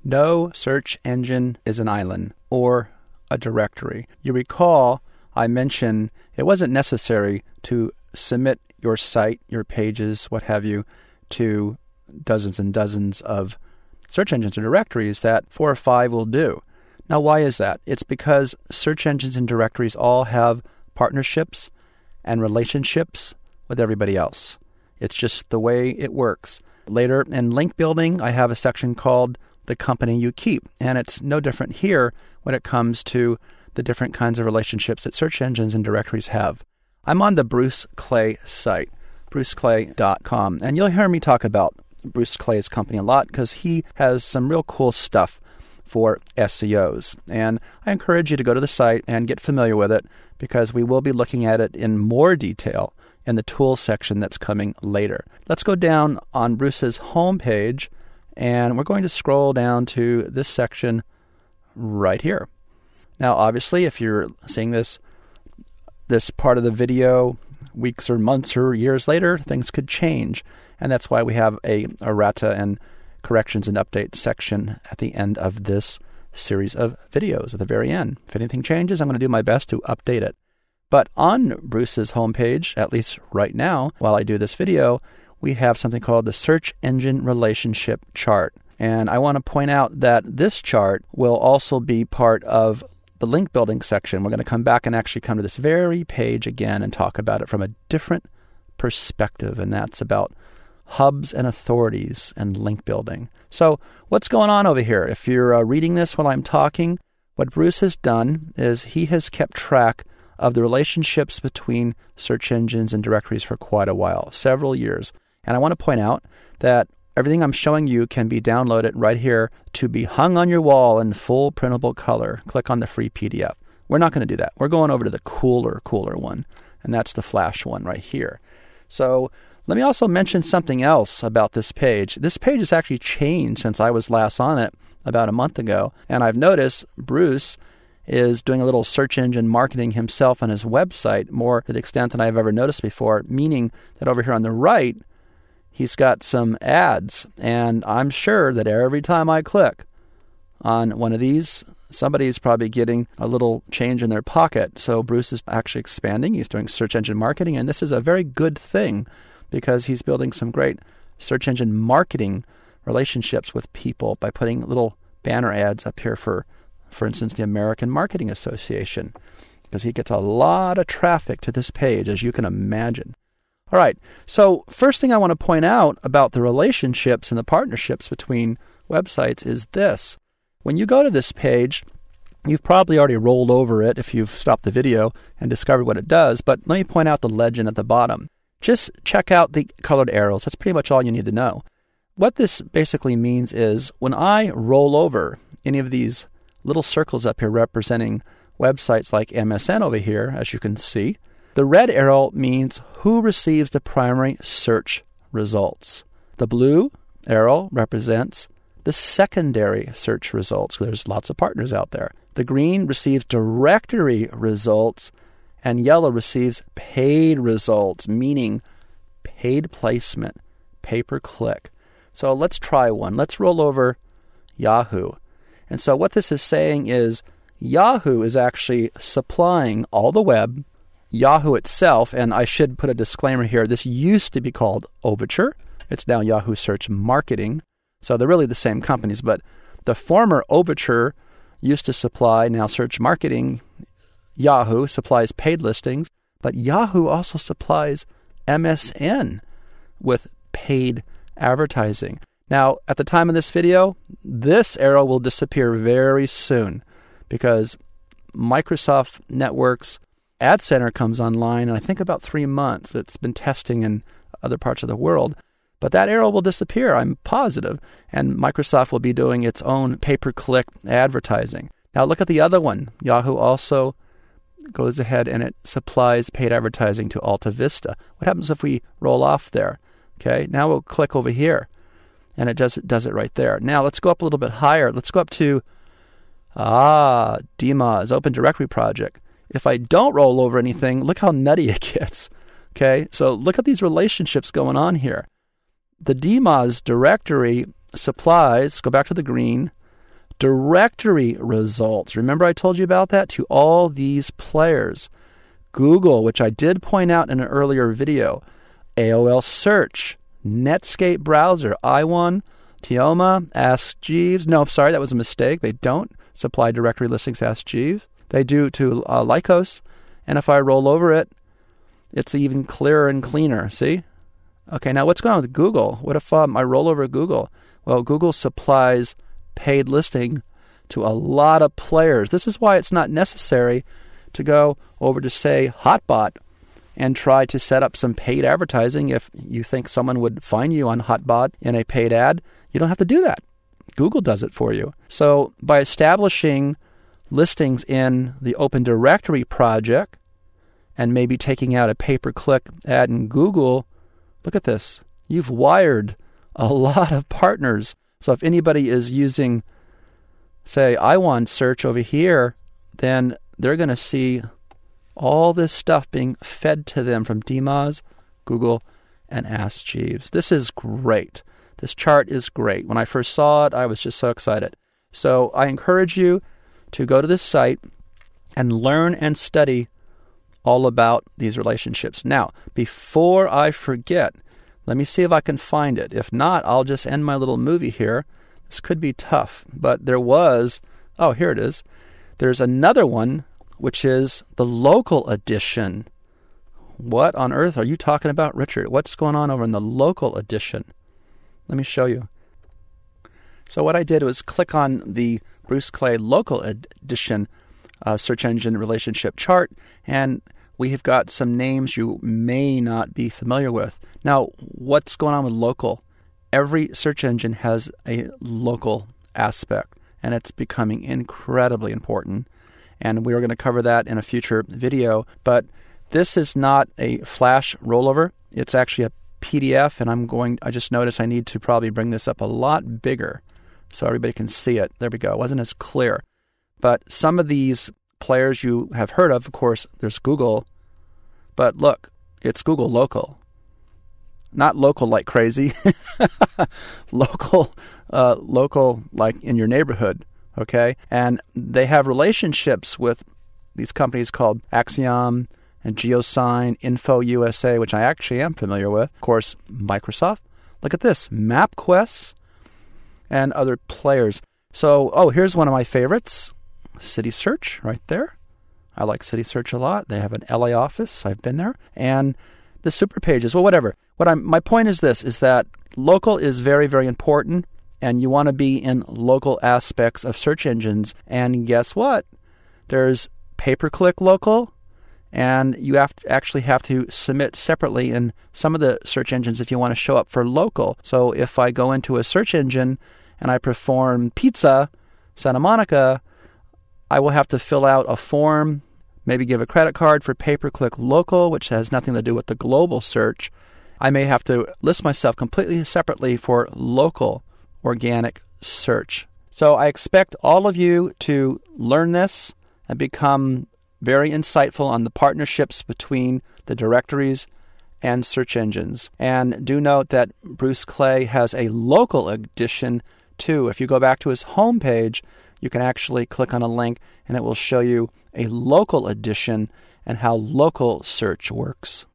No search engine is an island or a directory. You recall I mentioned it wasn't necessary to submit your site, your pages, what have you, to dozens and dozens of search engines or directories. That 4 or 5 will do. Now, why is that? It's because search engines and directories all have partnerships and relationships with everybody else. It's just the way it works. Later in link building, I have a section called The Company You Keep, and it's no different here when it comes to the different kinds of relationships that search engines and directories have. I'm on the Bruce Clay site, bruceclay.com, and you'll hear me talk about Bruce Clay's company a lot because he has some real cool stuff for SEOs. And I encourage you to go to the site and get familiar with it because we will be looking at it in more detail in the tools section that's coming later. Let's go down on Bruce's homepage, and we're going to scroll down to this section right here. Now, obviously, if you're seeing this part of the video weeks or months or years later, things could change. And that's why we have a errata and corrections and update section at the end of this series of videos at the very end. If anything changes, I'm going to do my best to update it. But on Bruce's homepage, at least right now, while I do this video, we have something called the Search Engine Relationship Chart. And I want to point out that this chart will also be part of the link building section. We're going to come back and actually come to this very page again and talk about it from a different perspective, and that's about hubs and authorities and link building. So what's going on over here? If you're reading this while I'm talking, what Bruce has done is he has kept track of the relationships between search engines and directories for quite a while, several years. And I want to point out that everything I'm showing you can be downloaded right here to be hung on your wall in full printable color. Click on the free PDF. We're not going to do that. We're going over to the cooler one, and that's the Flash one right here. So let me also mention something else about this page. This page has actually changed since I was last on it about a month ago, and I've noticed Bruce is doing a little search engine marketing himself on his website, more to the extent than I've ever noticed before, meaning that over here on the right, he's got some ads, and I'm sure that every time I click on one of these, somebody's probably getting a little change in their pocket. So Bruce is actually expanding. He's doing search engine marketing, and this is a very good thing because he's building some great search engine marketing relationships with people by putting little banner ads up here for instance, the American Marketing Association, because he gets a lot of traffic to this page, as you can imagine. All right, so first thing I want to point out about the relationships and the partnerships between websites is this. When you go to this page, you've probably already rolled over it if you've stopped the video and discovered what it does, but let me point out the legend at the bottom. Just check out the colored arrows. That's pretty much all you need to know. What this basically means is when I roll over any of these little circles up here representing websites like MSN over here, as you can see, the red arrow means who receives the primary search results. The blue arrow represents the secondary search results. There's lots of partners out there. The green receives directory results, and yellow receives paid results, meaning paid placement, pay-per-click. So let's try one. Let's roll over Yahoo. And so what this is saying is Yahoo is actually supplying all the web, Yahoo itself, and I should put a disclaimer here. This used to be called Overture. It's now Yahoo Search Marketing. So they're really the same companies, but the former Overture used to supply now Search Marketing. Yahoo supplies paid listings, but Yahoo also supplies MSN with paid advertising. Now, at the time of this video, this arrow will disappear very soon because Microsoft Network's Ad Center comes online in, I think, about 3 months. It's been testing in other parts of the world. But that arrow will disappear, I'm positive, and Microsoft will be doing its own pay-per-click advertising. Now, look at the other one. Yahoo also goes ahead and it supplies paid advertising to Alta Vista. What happens if we roll off there? Okay, now we'll click over here. And it does it right there. Now let's go up a little bit higher. Let's go up to DMOZ, Open Directory Project. If I don't roll over anything, look how nutty it gets. Okay, so look at these relationships going on here. The DMOZ directory supplies, go back to the green, directory results. Remember I told you about that? To all these players. Google, which I did point out in an earlier video. AOL Search, Netscape Browser, i1, Teoma, Ask Jeeves. No, sorry, that was a mistake. They don't supply directory listings, Ask Jeeves. They do to Lycos. And if I roll over it, it's even clearer and cleaner. See? Okay, now what's going on with Google? What if I roll over Google? Well, Google supplies paid listing to a lot of players. This is why it's not necessary to go over to, say, Hotbot and try to set up some paid advertising. If you think someone would find you on Hotbot in a paid ad, you don't have to do that. Google does it for you. So by establishing listings in the Open Directory project and maybe taking out a pay-per-click ad in Google, look at this. You've wired a lot of partners. So if anybody is using, say, i1 search over here, then they're going to see all this stuff being fed to them from DMOZ, Google, and Ask Jeeves. This is great. This chart is great. When I first saw it, I was just so excited. So I encourage you to go to this site and learn and study all about these relationships. Now, before I forget, let me see if I can find it. If not, I'll just end my little movie here. This could be tough, but here it is. There's another one, which is the local edition. What on earth are you talking about, Richard? What's going on over in the local edition? Let me show you. So what I did was click on the Bruce Clay local edition search engine relationship chart, and we have got some names you may not be familiar with. Now, what's going on with local? Every search engine has a local aspect, and it's becoming incredibly important. And we are going to cover that in a future video. But this is not a flash rollover. It's actually a PDF, and I just noticed I need to probably bring this up a lot bigger so everybody can see it. There we go. It wasn't as clear. But some of these players you have heard of course, there's Google. But look, it's Google local. Not local like crazy. Local like in your neighborhood. Okay? And they have relationships with these companies called Axiom and GeoSign, Info USA, which I actually am familiar with. Of course, Microsoft. Look at this. MapQuest and other players. So, here's one of my favorites. City Search right there. I like City Search a lot. They have an LA office. I've been there. And the super pages. Well, whatever. My point is this, is that local is very, very important, and you want to be in local aspects of search engines. And guess what? There's pay-per-click local, and you actually have to submit separately in some of the search engines if you want to show up for local. So if I go into a search engine and I perform pizza, Santa Monica, I will have to fill out a form, maybe give a credit card for pay-per-click local, which has nothing to do with the global search. I may have to list myself completely separately for local organic search. So I expect all of you to learn this and become very insightful on the partnerships between the directories and search engines. And do note that Bruce Clay has a local edition too. If you go back to his homepage, you can actually click on a link and it will show you a local edition and how local search works.